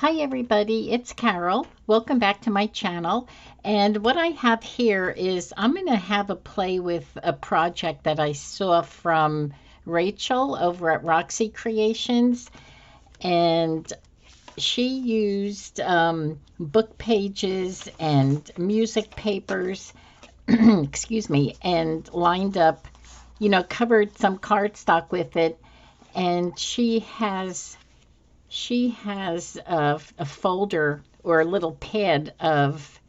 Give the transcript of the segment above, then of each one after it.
Hi everybody, it's Carol. Welcome back to my channel. And what I have here is I'm going to have a play with a project that I saw from Rachel over at Roxy Creations. And she used book pages and music papers, excuse me, and lined up, covered some cardstock with it. And she has a folder or a little pad of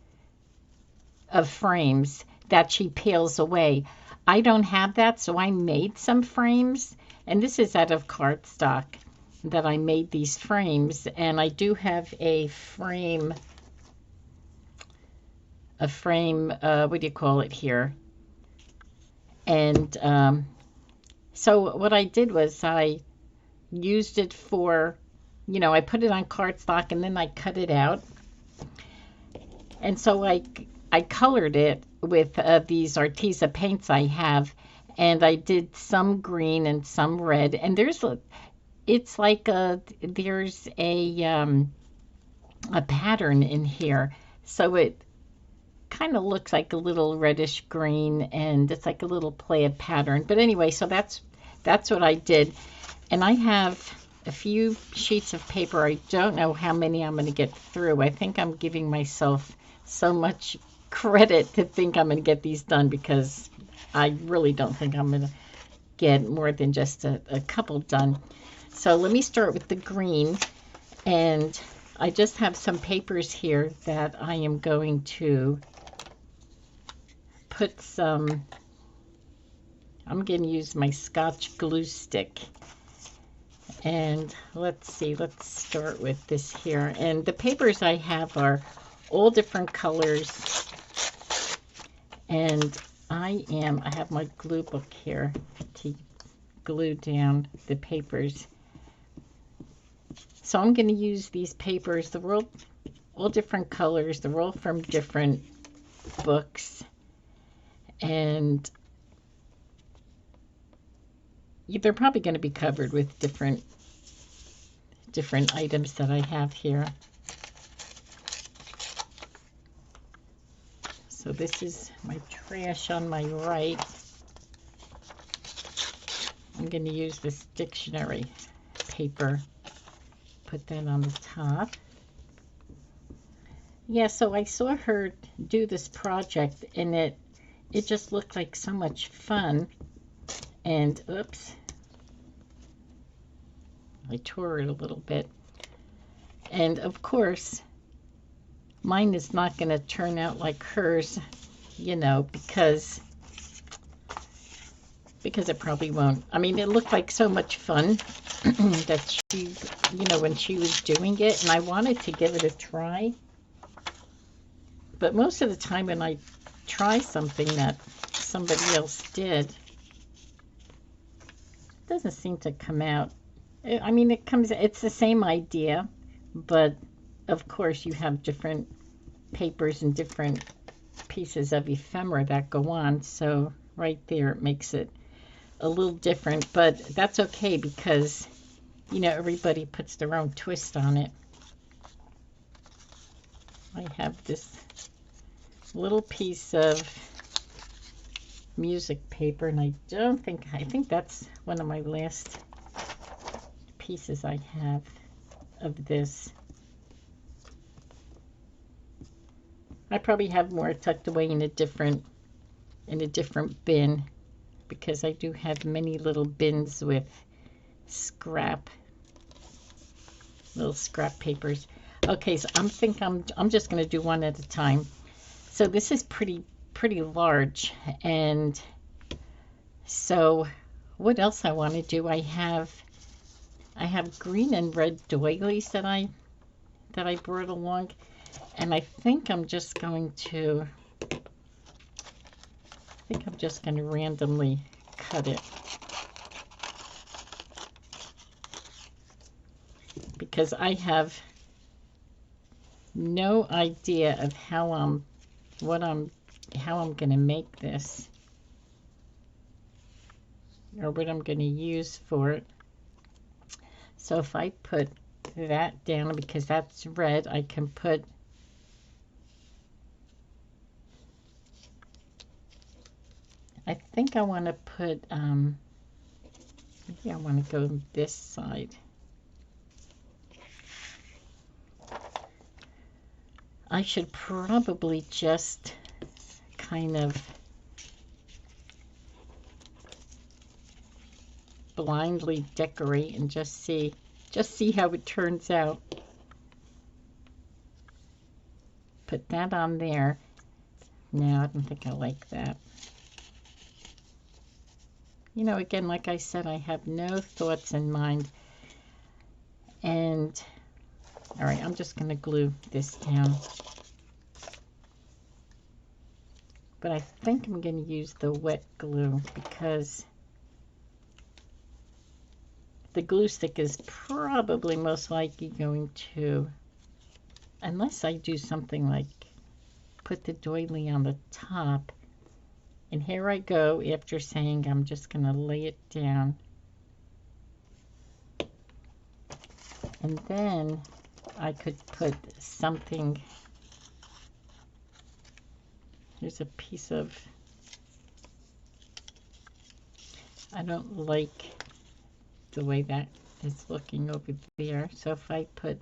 frames that she peels away. I don't have that, so I made some frames, and this is out of cardstock that I made these frames. And I do have a frame, what do you call it here? And so what I did was I used it for, I put it on cardstock and then I cut it out. And so I colored it with these Arteza paints I have, and I did some green and some red. And it's like there's a pattern in here, so it kind of looks like a little reddish green, and it's like a little plaid pattern. But anyway, so that's what I did, and I have a few sheets of paper. I don't know how many I'm going to get through. I think I'm giving myself so much credit to think I'm going to get these done, because I really don't think I'm going to get more than just a couple done. So let me start with the green, and I just have some papers here that I am going to put some, I'm going to use my Scotch glue stick. And let's see, let's start with this here. And the papers I have are all different colors. And I have my glue book here to glue down the papers. So I'm going to use these papers. They're all different colors. They're all from different books. And they're probably going to be covered with different items that I have here. So this is my trash on my right. I'm going to use this dictionary paper. Put that on the top. Yeah, so I saw her do this project, and it just looked like so much fun. And oops, I tore it a little bit. And of course, mine is not going to turn out like hers, because it probably won't. I mean, it looked like so much fun that she, when she was doing it, and I wanted to give it a try. But most of the time when I try something that somebody else did, it doesn't seem to come out. I mean, it's the same idea, but of course you have different papers and different pieces of ephemera that go on. So right there, it makes it a little different, but that's okay, because, everybody puts their own twist on it. I have this little piece of music paper, and I think that's one of my last pieces I have of this. I probably have more tucked away in a different bin, because I do have many little bins with little scrap papers. Okay, so I'm just going to do one at a time. So this is pretty large, and so what else I want to do? I have green and red doilies that I brought along, and I think I'm just going to randomly cut it, because I have no idea of how I'm going to make this, or what I'm going to use for it. So if I put that down because that's red. I can put I think I want to put maybe I want to go this side. I should probably just kind of blindly decorate and just see how it turns out. Put that on there. No, I don't think I like that. You know, again, like I said, I have no thoughts in mind. And, all right, I'm just going to glue this down. But I think I'm going to use the wet glue because the glue stick is probably most likely going to, unless I do something like put the doily on the top. And here I go after saying I'm just going to lay it down. And then I could put something. Here's a piece of, I don't like the way that is looking over there. So if I put,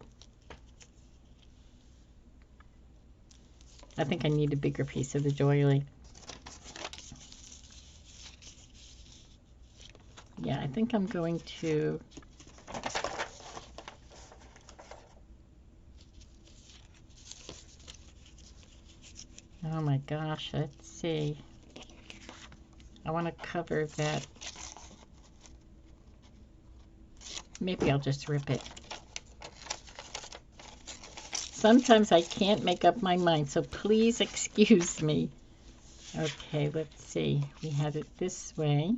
I think I need a bigger piece of the doily. Yeah, I think I'm going to oh my gosh, let's see. I want to cover that. Maybe I'll just rip it. Sometimes I can't make up my mind, so please excuse me. Okay, let's see. We had it this way.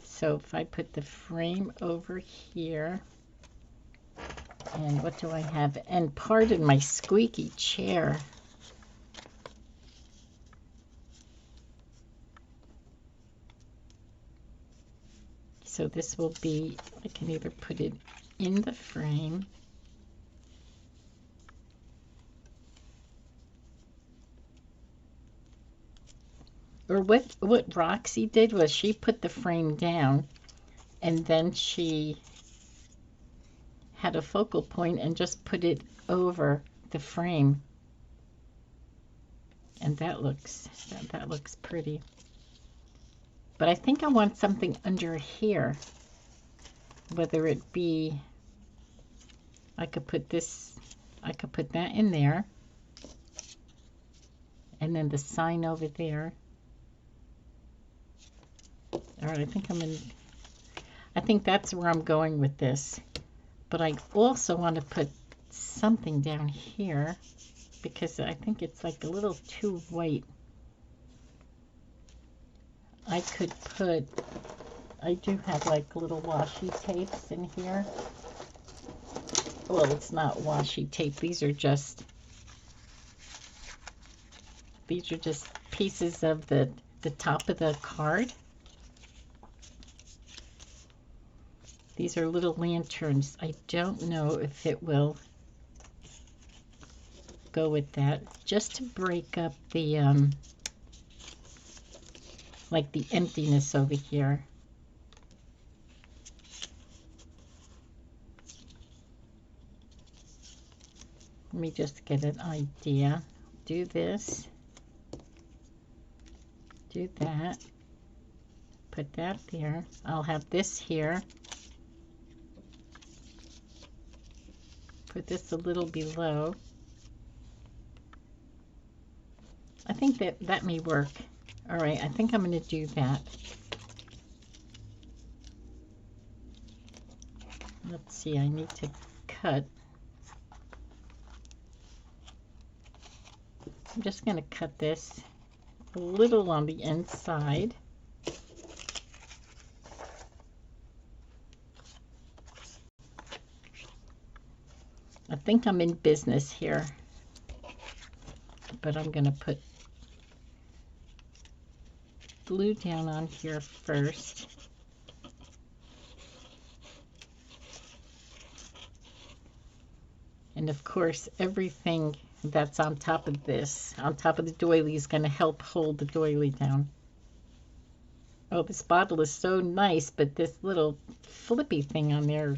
So if I put the frame over here, and what do I have? And pardon my squeaky chair. So this will be, I can either put it in the frame or what Roxy did was she put the frame down and then she had a focal point and just put it over the frame, and that looks pretty. But I think I want something under here, whether it be, I could put this, I could put that in there, and then the sign over there. All right, I think that's where I'm going with this. But I also want to put something down here because I think it's like a little too white. I could put, I do have like little washi tapes in here. Well, it's not washi tape. These are just pieces of the top of the card. These are little lanterns. I don't know if it will go with that. Just to break up the, like the emptiness over here. Let me just get an idea. Do this. Do that. Put that there. I'll have this here. Put this a little below. I think that may work. All right, I think I'm going to do that. Let's see, I need to cut. I'm just going to cut this a little on the inside. I think I'm in business here, but I'm going to put glue down on here first. And of course, everything that's on top of this, on top of the doily, is going to help hold the doily down. Oh, this bottle is so nice, but this little flippy thing on there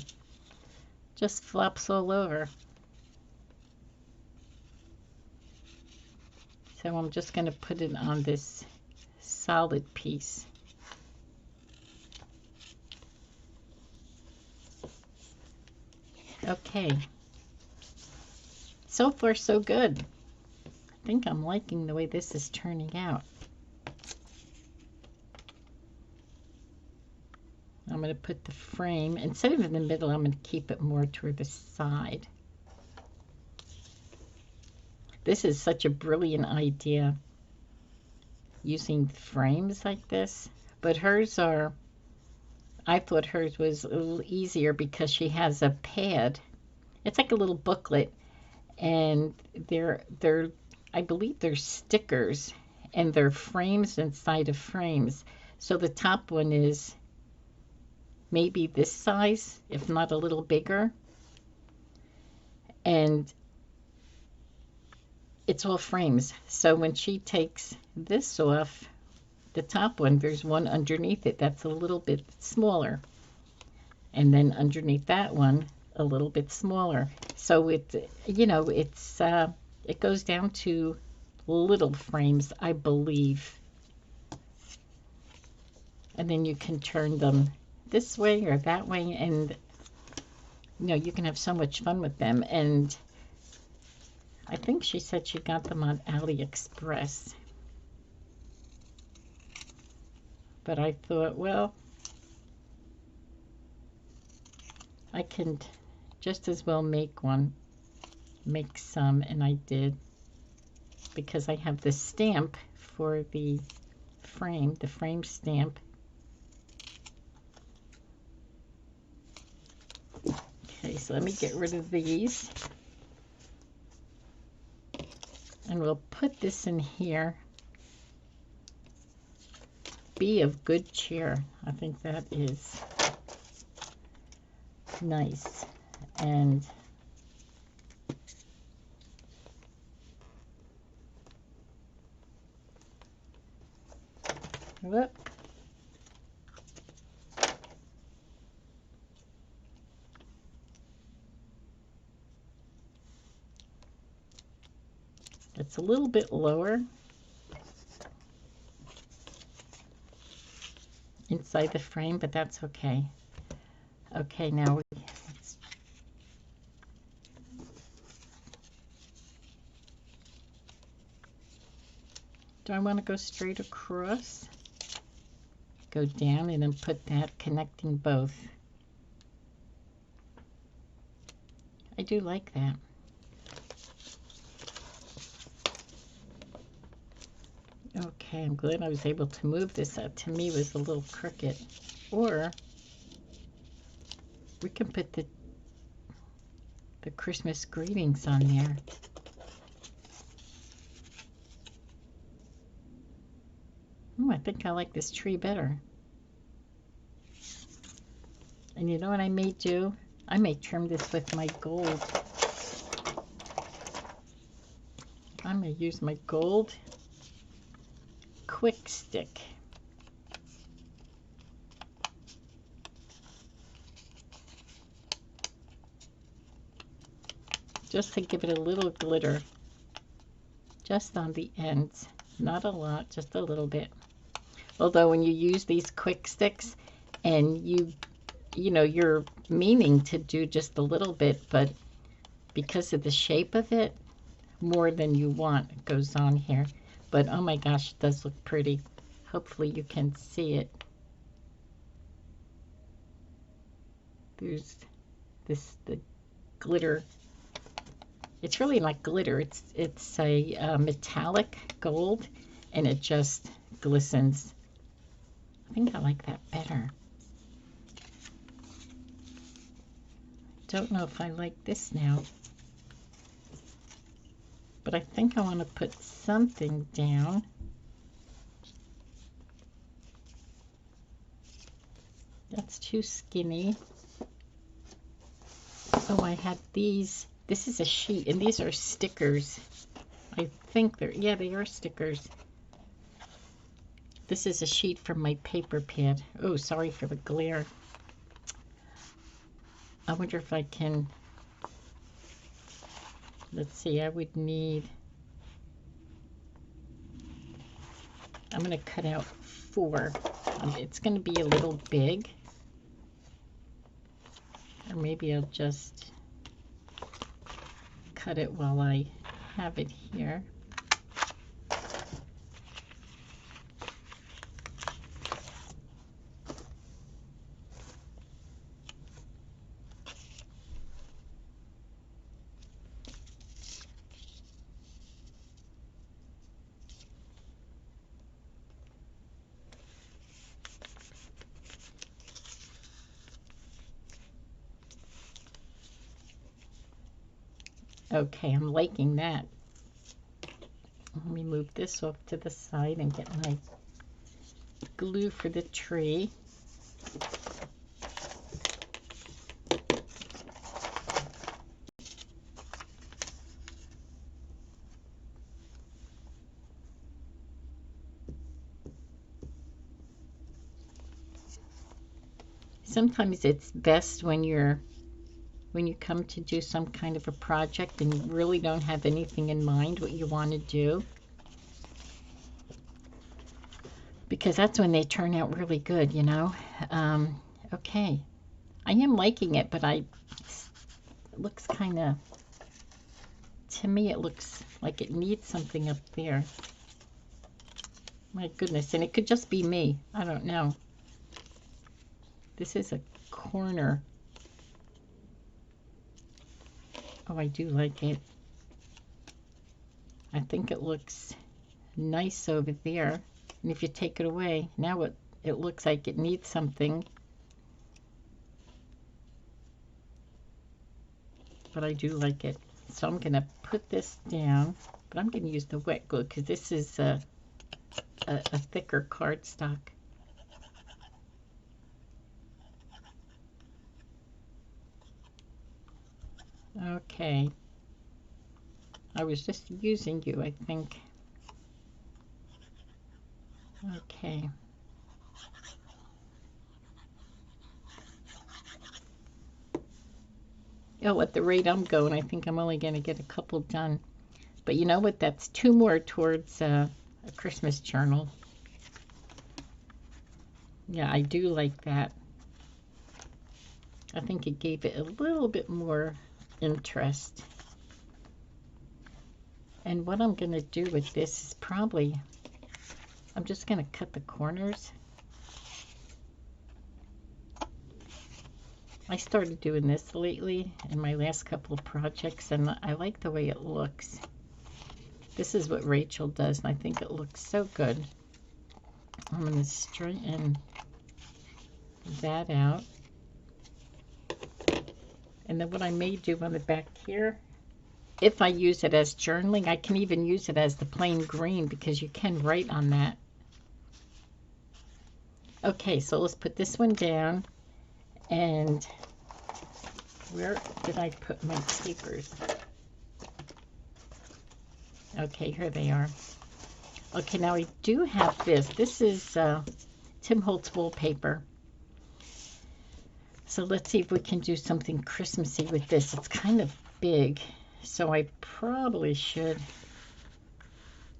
just flops all over. So I'm just going to put it on this solid piece. Okay. So far, so good. I think I'm liking the way this is turning out. I'm going to put the frame, instead of in the middle, I'm going to keep it more toward the side. This is such a brilliant idea, using frames like this. But hers are, I thought hers was a little easier because she has a pad. It's like a little booklet, and I believe they're stickers, and they're frames inside of frames. So the top one is maybe this size, if not a little bigger. And it's all frames. So when she takes this off, the top one, there's one underneath it that's a little bit smaller. And then underneath that one, a little bit smaller. So it, you know, it goes down to little frames, I believe. And then you can turn them this way or that way, and you know, you can have so much fun with them. And I think she said she got them on AliExpress. But I thought, well, I can just as well make some, and I did, because I have the stamp for the frame stamp. Okay, so let me get rid of these. And we'll put this in here. Be of good cheer. I think that is nice. And whoop. It's a little bit lower inside the frame, but that's okay. Okay, now do I want to go straight across? Go down and then put that connecting both. I do like that. Okay, I'm glad I was able to move this. That to me was a little crooked. Or we can put the Christmas greetings on there. Oh, I think I like this tree better. And you know what I may do? I may trim this with my gold. I may use my gold quick stick. Just to give it a little glitter. Just on the ends. Not a lot, just a little bit. Although when you use these quick sticks and you know, you're meaning to do just a little bit, but because of the shape of it, more than you want goes on here. But oh my gosh, it does look pretty. Hopefully you can see it. There's the glitter. It's really like glitter. It's a metallic gold, and it just glistens. I think I like that better. Don't know if I like this now, but I think I want to put something down. That's too skinny. Oh, I had these This is a sheet, and these are stickers. I think yeah, they are stickers. This is a sheet from my paper pad. Oh, sorry for the glare. I wonder if I can, let's see, I would need, I'm going to cut out 4. It's going to be a little big. Or maybe I'll just cut it while I have it here. Okay, I'm liking that. Let me move this off to the side and get my glue for the tree. Sometimes it's best when you come to do some kind of a project and you really don't have anything in mind what you want to do, because that's when they turn out really good, you know. Okay, I am liking it, but it looks kind of, to me it looks like it needs something up there. My goodness, and it could just be me, I don't know. This is a corner. Oh, I do like it. I think it looks nice over there. And if you take it away, now it looks like it needs something. But I do like it. So I'm going to put this down. But I'm going to use the wet glue because this is a thicker cardstock. Okay. I was just using you, I think. Okay. Oh, at the rate I'm going, I think I'm only going to get a couple done. But you know what? That's 2 more towards a Christmas journal. Yeah, I do like that. I think it gave it a little bit more interest. And what I'm going to do with this is probably, I'm just going to cut the corners. I started doing this lately in my last couple of projects, and I like the way it looks. This is what Rachel does, and I think it looks so good. I'm going to straighten that out. And then what I may do on the back here, if I use it as journaling, I can even use it as the plain green because you can write on that. Okay, so let's put this one down. And where did I put my papers? Okay, here they are. Okay, now I do have this. This is Tim Holtz wallpaper. So let's see if we can do something Christmassy with this. It's kind of big, so I probably should.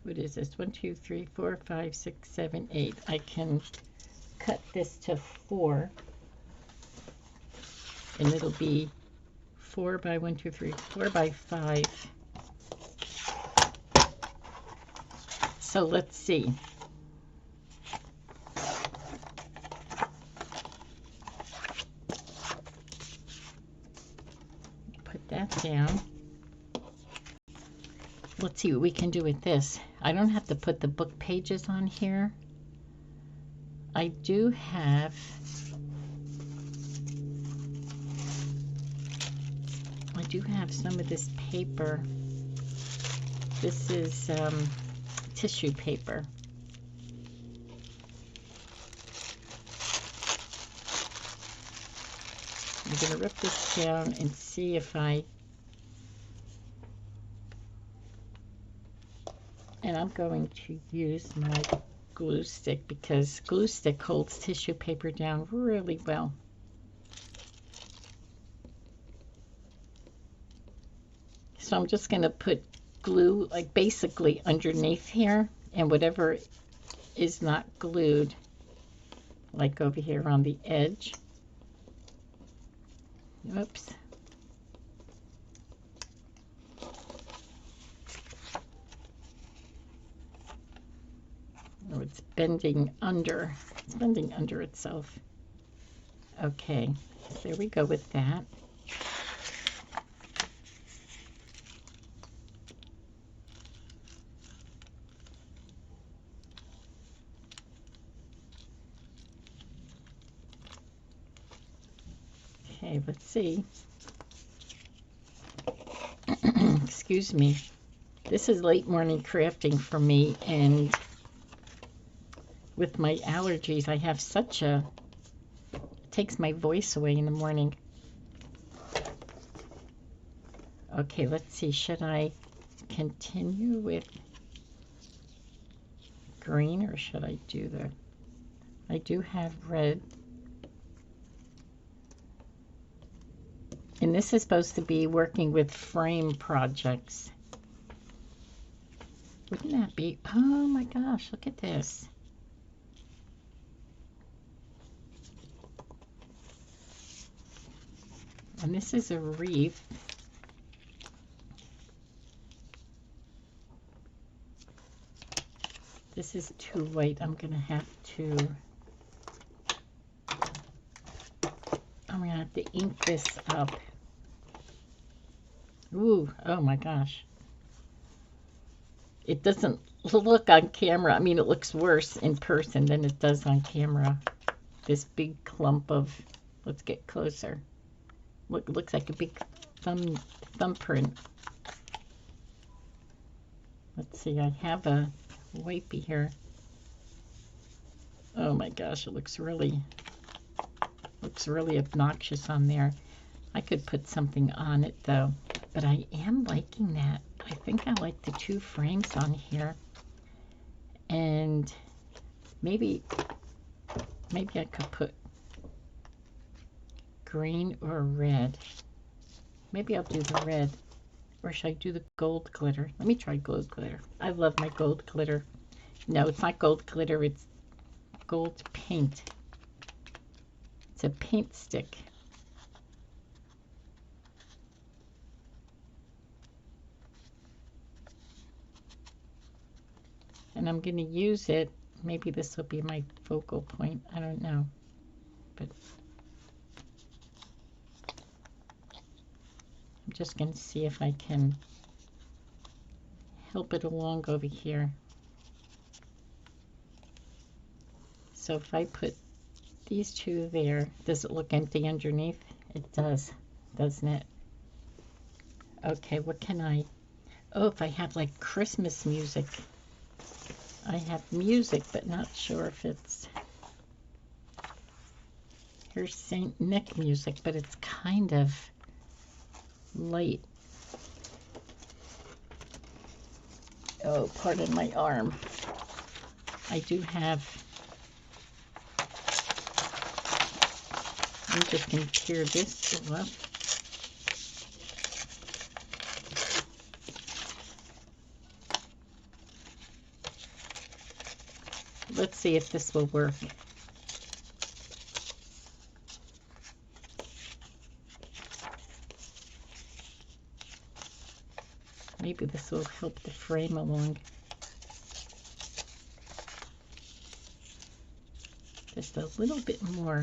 What is this? 1, 2, 3, 4, 5, 6, 7, 8. I can cut this to 4. And it'll be 4 by 1, 2, 3, 4 by 5. So let's see. Put that down. Let's see what we can do with this. I don't have to put the book pages on here. I do have some of this paper. This is tissue paper. I'm going to rip this down and see if I And I'm going to use my glue stick because glue stick holds tissue paper down really well. So I'm just going to put glue like basically underneath here, and whatever is not glued, like over here on the edge. Oops. Oh, it's bending under. It's bending under itself. Okay, so there we go with that. Okay, let's see. Excuse me. This is late morning crafting for me, and with my allergies, I have such a... It takes my voice away in the morning. Okay, let's see. Should I continue with green, or should I do the... I do have red. And this is supposed to be working with frame projects. Wouldn't that be... Oh my gosh, look at this. And this is a wreath. This is too white. I'm going to have to... I'm going to have to ink this up. Ooh, oh my gosh. It doesn't look on camera. I mean, it looks worse in person than it does on camera. This big clump of... Let's get closer. Look, looks like a big thumbprint. Let's see, I have a wipey here. Oh my gosh, it looks really obnoxious on there. I could put something on it though, but I am liking that. I think I like the two frames on here, and maybe I could put green or red. Maybe I'll do the red, or should I do the gold glitter? Let me try gold glitter. I love my gold glitter. No, it's not gold glitter, it's gold paint. It's a paint stick. And I'm going to use it. Maybe this will be my focal point. I don't know. But I'm just going to see if I can help it along over here. So if I put these two there, does it look empty underneath? It does, doesn't it? Okay, what can I... Oh, if I have like Christmas music. I have music, but not sure if it's... Here's Saint Nick music, but it's kind of light. Oh, pardon my arm. I do have... I'm just going to tear this up. Let's see if this will work. Maybe this will help the frame along. Just a little bit more.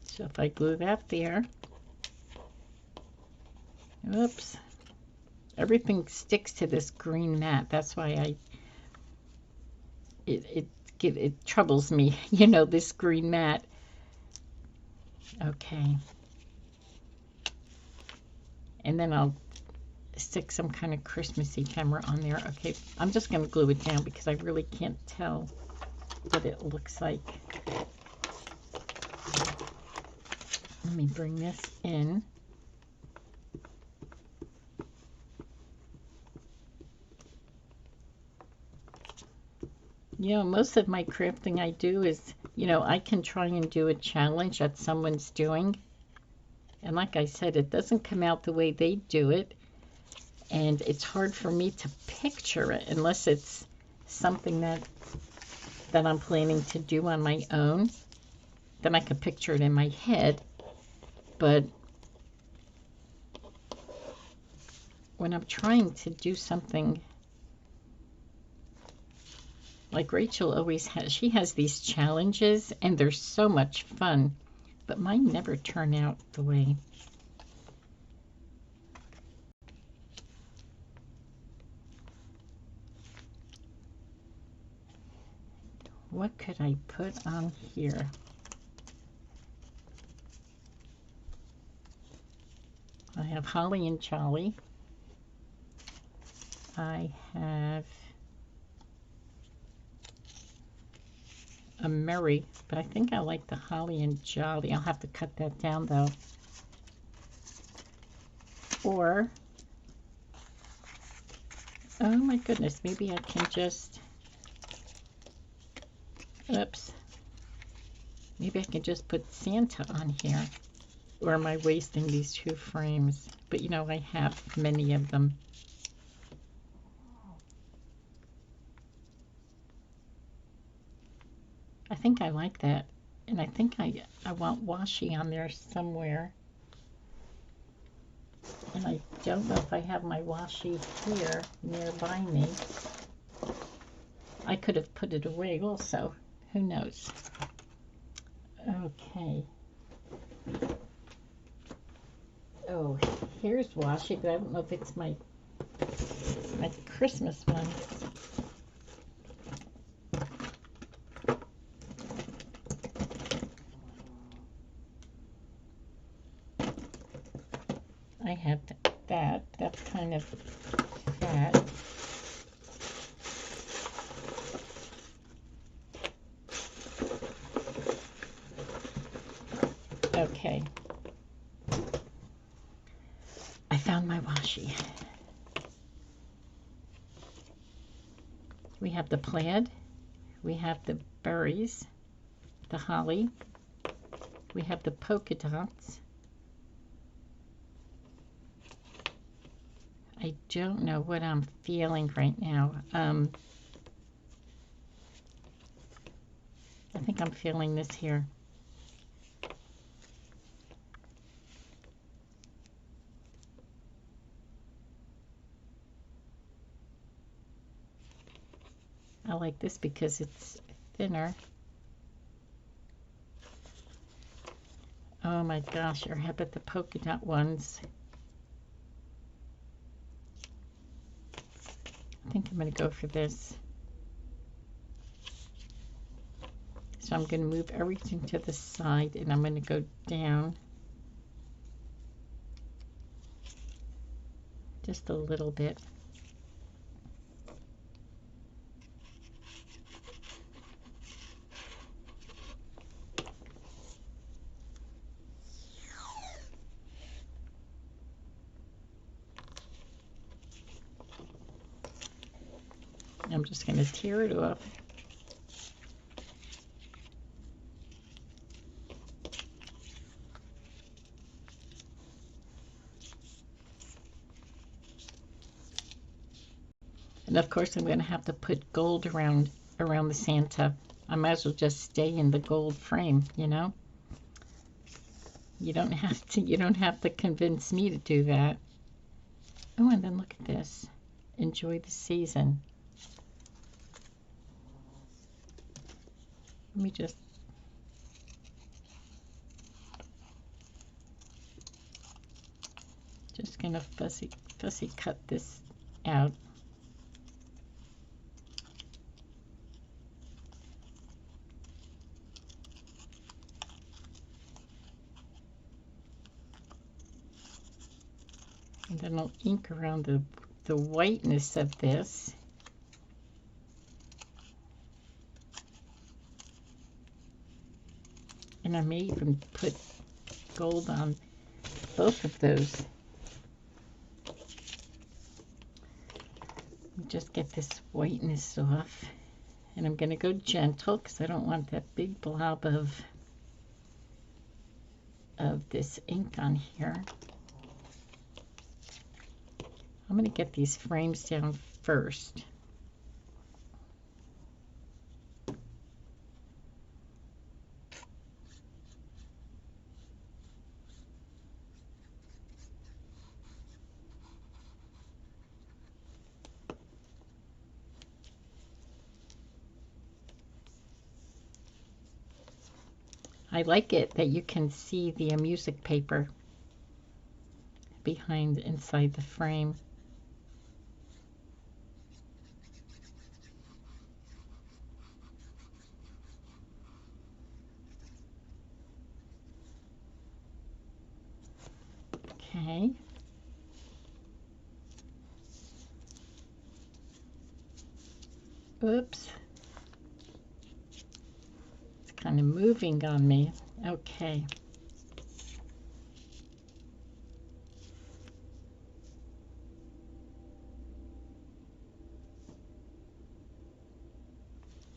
So if I glue that there, oops, everything sticks to this green mat. That's why it troubles me, you know, this green mat. Okay. And then I'll stick some kind of Christmassy ephemera on there. Okay, I'm just going to glue it down because I really can't tell what it looks like. Let me bring this in. You know, most of my crafting I do is, you know, I can try and do a challenge that someone's doing. And like I said, it doesn't come out the way they do it. And it's hard for me to picture it unless it's something that I'm planning to do on my own. Then I can picture it in my head. But when I'm trying to do something, like Rachel always has, she has these challenges and they're so much fun, but mine never turn out the way. What could I put on here? I have Holly and Jolly. I have a Merry, but I think I like the Holly and Jolly. I'll have to cut that down though. Or, oh my goodness, maybe I can just, oops, maybe I can just put Santa on here. Or am I wasting these two frames? But you know, I have many of them. I think I like that. And I think I want washi on there somewhere. And I don't know if I have my washi here nearby me. I could have put it away also. Who knows? Okay. Oh, here's washi, but I don't know if it's my Christmas one. I have that. That's kind of fat. Okay. I found my washi. We have the plaid. We have the berries, the holly. We have the polka dots. I don't know what I'm feeling right now. I think I'm feeling this here. I like this because it's thinner. Oh my gosh, or how about the polka dot ones? I think I'm going to go for this. So I'm going to move everything to the side and I'm going to go down just a little bit. I'm just going to tear it off. And of course I'm going to have to put gold around the Santa. I might as well just stay in the gold frame, you know? You don't have to convince me to do that. Oh, and then look at this. Enjoy the season. Let me just gonna fussy cut this out. And then I'll ink around the whiteness of this. And I may even put gold on both of those. Just get this whiteness off. And I'm going to go gentle because I don't want that big blob of this ink on here. I'm going to get these frames down first. I like it that you can see the music paper behind inside the frame. Okay. Oops. It's kind of moving on me. Okay.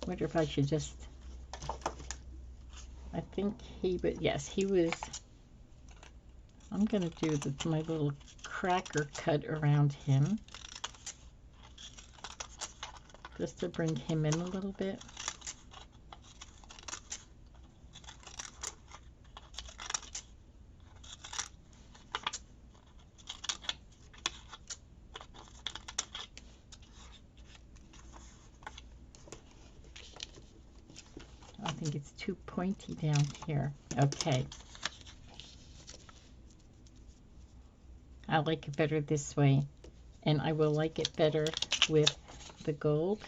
Wonder if I should just, I think he would, yes, he was, I'm going to do my little cracker cut around him, just to bring him in a little bit. I think it's too pointy down here. Okay. I like it better this way, and I will like it better with the gold.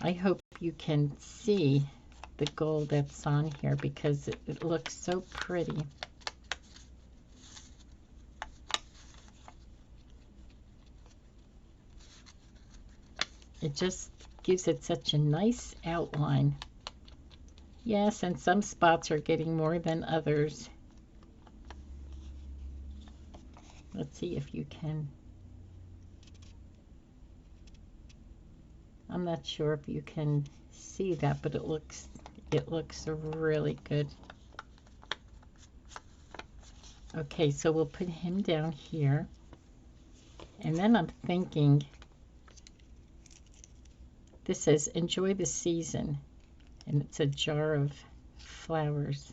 I hope you can see the gold that's on here because it looks so pretty. It just gives it such a nice outline. Yes, and some spots are getting more than others. Let's see if you can. I'm not sure if you can see that, but it looks really good. Okay, so we'll put him down here. And then I'm thinking, this says, enjoy the season. And it's a jar of flowers.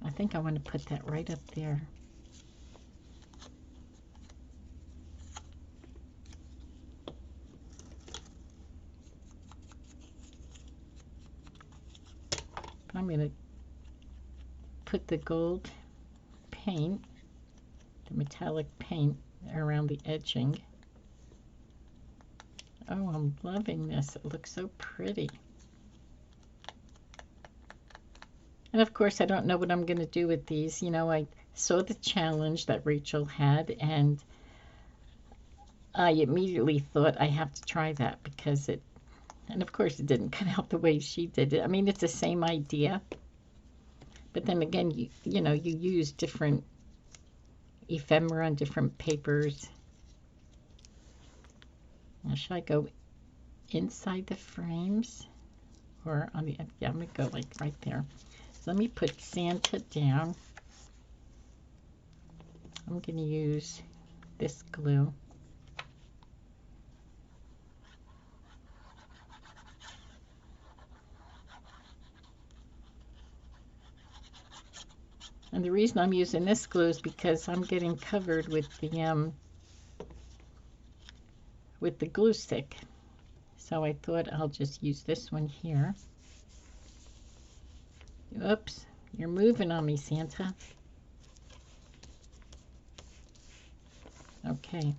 I think I want to put that right up there. I'm going to put the gold paint, the metallic paint, around the edging. Oh, I'm loving this. It looks so pretty. And of course, I don't know what I'm going to do with these. You know, I saw the challenge that Rachel had, and I immediately thought I have to try that because it, and of course it didn't come out the way she did it. I mean, it's the same idea, but then again, you know, you use different ephemera on different papers. Now, should I go inside the frames or on the, yeah, I'm going to go like right there. So let me put Santa down. I'm going to use this glue. And the reason I'm using this glue is because I'm getting covered with the glue stick. So I thought I'll just use this one here. Oops, you're moving on me, Santa. Okay.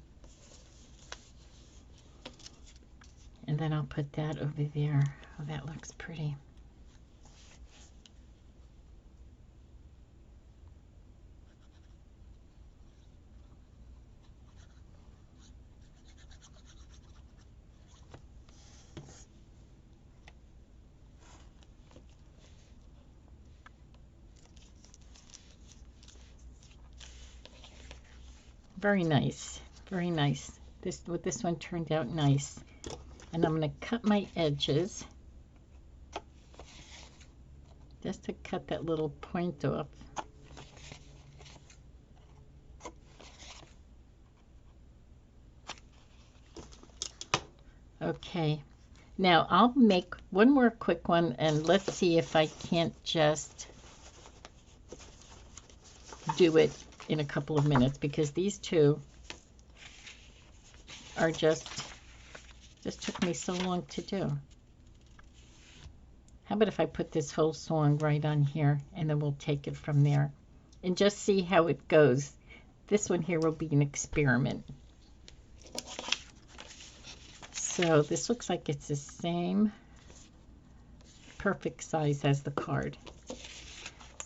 And then I'll put that over there. Oh, that looks pretty. Very nice. Very nice. This one turned out nice. And I'm going to cut my edges just to cut that little point off. Okay, now I'll make one more quick one, and let's see if I can't just do it in a couple of minutes, because these two are just took me so long to do. How about if I put this whole song right on here, and then we'll take it from there and just see how it goes. This one here will be an experiment. So this looks like it's the same perfect size as the card.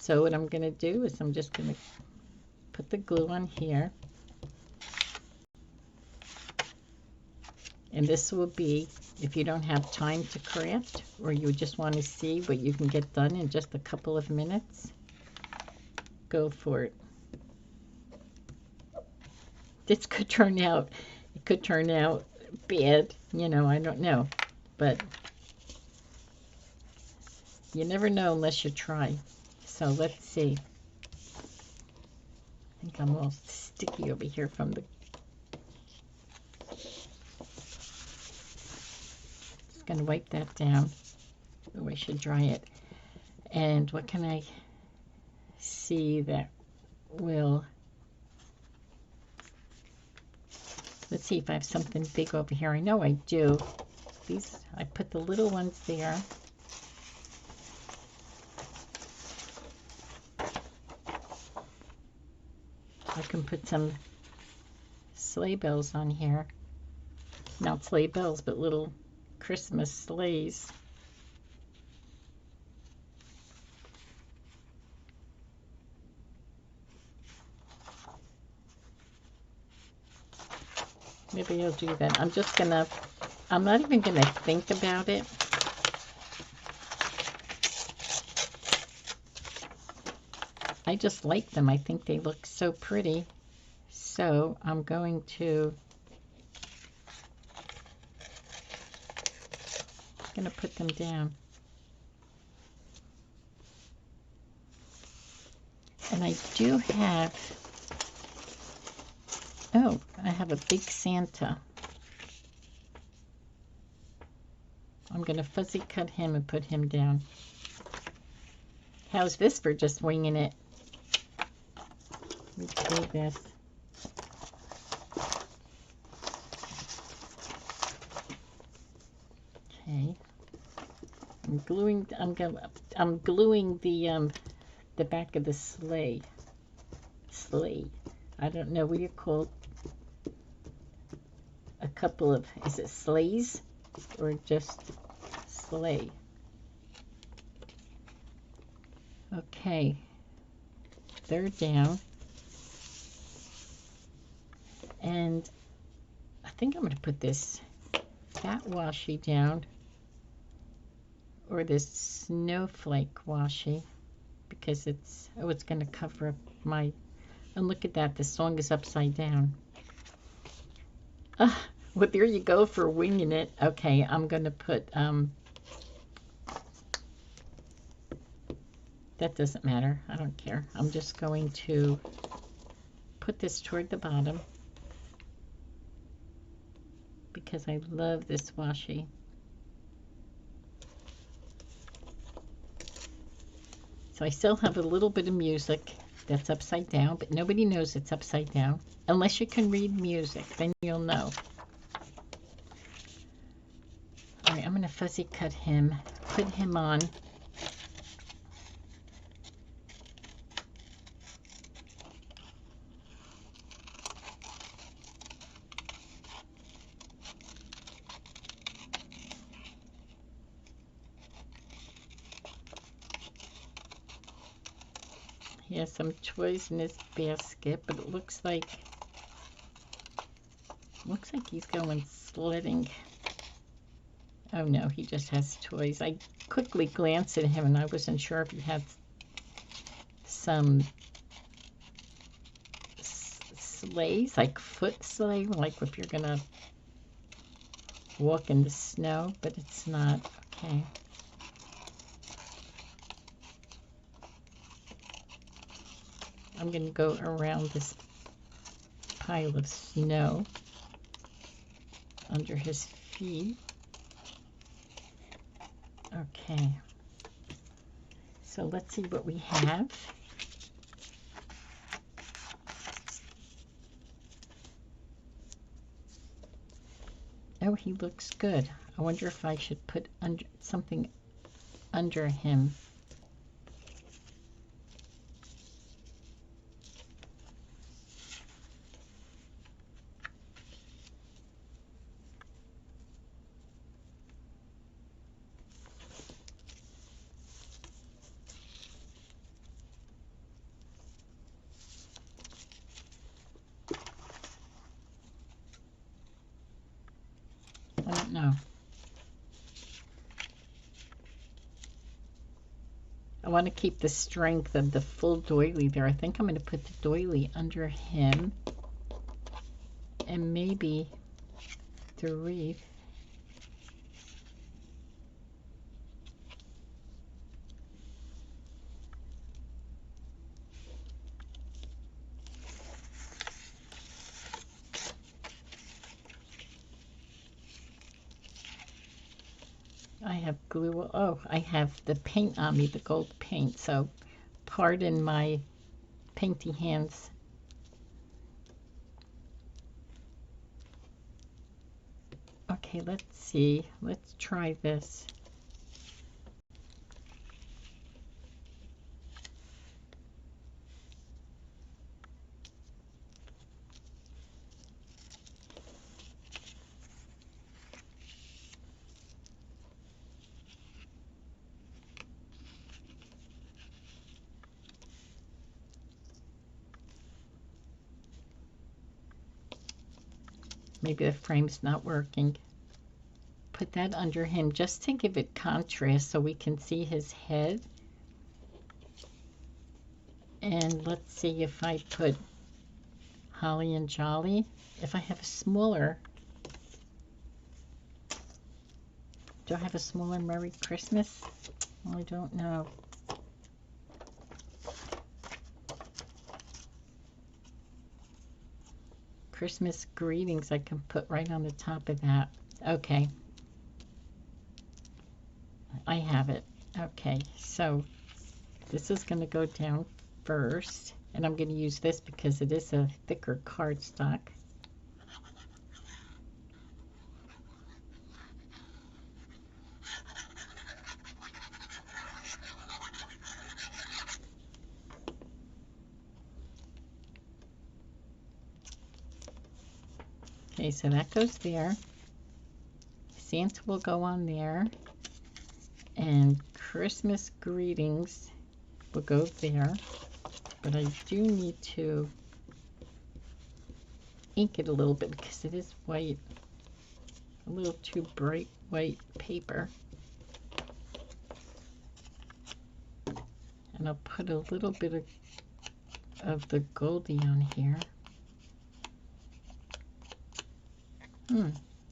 So what I'm going to do is I'm just going to put the glue on here. And this will be, if you don't have time to craft, or you just want to see what you can get done in just a couple of minutes, go for it. This could turn out, it could turn out bad, you know, I don't know, but you never know unless you try. So let's see. I think I'm all sticky over here from the, just going to wipe that down. Oh, I should dry it. And what can I see that will, let's see if I have something big over here. I know I do. These, I put the little ones there. I can put some sleigh bells on here. Not sleigh bells, but little Christmas sleighs. Maybe I'll do that. I'm not even gonna think about it. I just like them. I think they look so pretty. So I'm going to put them down. And I do have, oh, I have a big Santa. I'm going to fuzzy cut him and put him down. How's this for just winging it? Let's do this. Okay. I'm gluing the back of the sleigh. I don't know what you call a couple of, is it sleighs or just sleigh? Okay. They're down. And I think I'm going to put this fat washi down, or this snowflake washi, because it's going to cover up my, and look at that, the song is upside down. Well, there you go for winging it. Okay, I'm going to put, that doesn't matter, I don't care. I'm just going to put this toward the bottom, because I love this washi. So I still have a little bit of music that's upside down, but nobody knows it's upside down. Unless you can read music, then you'll know. All right, I'm going to fuzzy cut him, put him on. He has some toys in his basket, but it looks like he's going sledding. Oh no, he just has toys. I quickly glanced at him and I wasn't sure if he had some sleighs, like foot sleigh, like if you're gonna walk in the snow, but it's not. Okay. I'm gonna go around this pile of snow under his feet. Okay. So let's see what we have. Oh, he looks good. I wonder if I should put something under him. I don't know. I want to keep the strength of the full doily there. I think I'm going to put the doily under him and maybe the wreath. I have glue. Oh, I have the paint on me, the gold paint. So pardon my painty hands. Okay, let's see. Let's try this. Maybe the frame's not working. Put that under him just to give it contrast so we can see his head. And let's see if I put Holly and Jolly. If I have a smaller, do I have a smaller Merry Christmas? I don't know. Christmas greetings I can put right on the top of that. Okay. I have it. Okay, so this is going to go down first, and I'm going to use this because it is a thicker cardstock. Okay, so that goes there. Santa will go on there. And Christmas greetings will go there. But I do need to ink it a little bit because it is white. A little too bright white paper. And I'll put a little bit of the Goldie on here.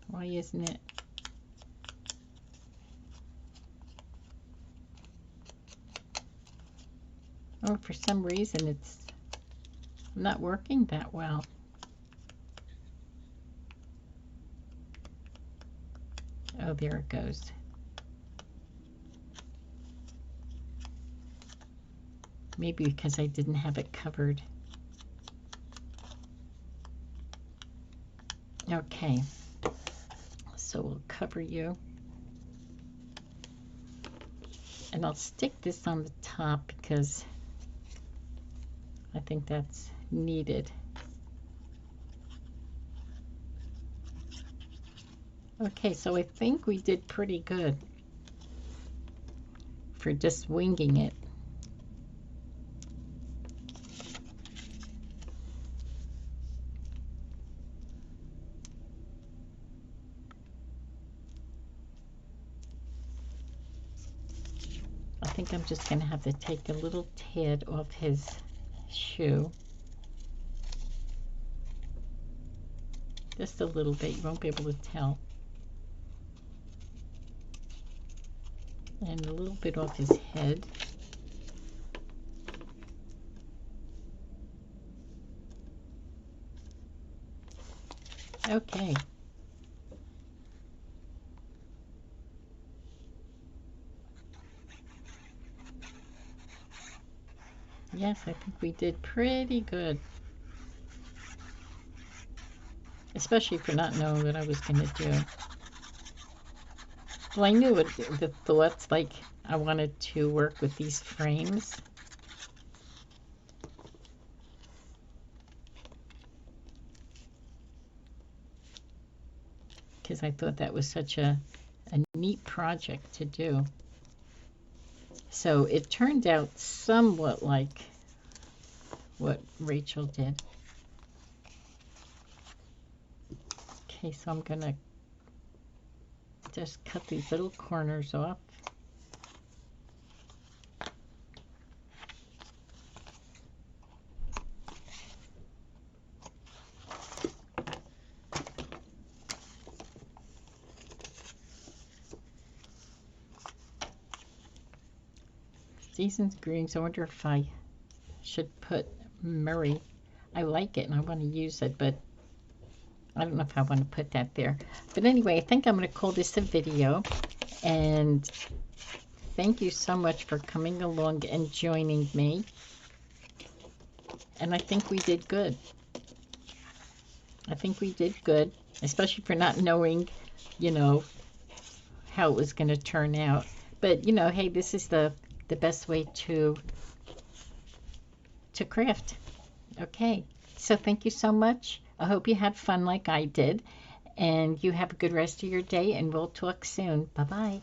Why isn't it? Oh, for some reason it's not working that well. Oh, there it goes. Maybe because I didn't have it covered. Okay, so we'll cover you. And I'll stick this on the top because I think that's needed. Okay, so I think we did pretty good for just winging it. I think I'm just going to have to take a little tad off his shoe. Just a little bit. You won't be able to tell. And a little bit off his head. Okay. Yes, I think we did pretty good. Especially for not knowing what I was going to do. Well, I knew what the thoughts, like I wanted to work with these frames. Because I thought that was such a neat project to do. So it turned out somewhat like what Rachel did. Okay, so I'm going to just cut these little corners off. Seasoned greens. I wonder if I should put Murray. I like it and I want to use it, but I don't know if I want to put that there. But anyway, I think I'm going to call this a video. And thank you so much for coming along and joining me. And I think we did good. I think we did good, especially for not knowing, you know, how it was going to turn out. But, you know, hey, this is the best way to craft. Okay, so thank you so much. I hope you had fun like I did, and you have a good rest of your day, and we'll talk soon. Bye-bye.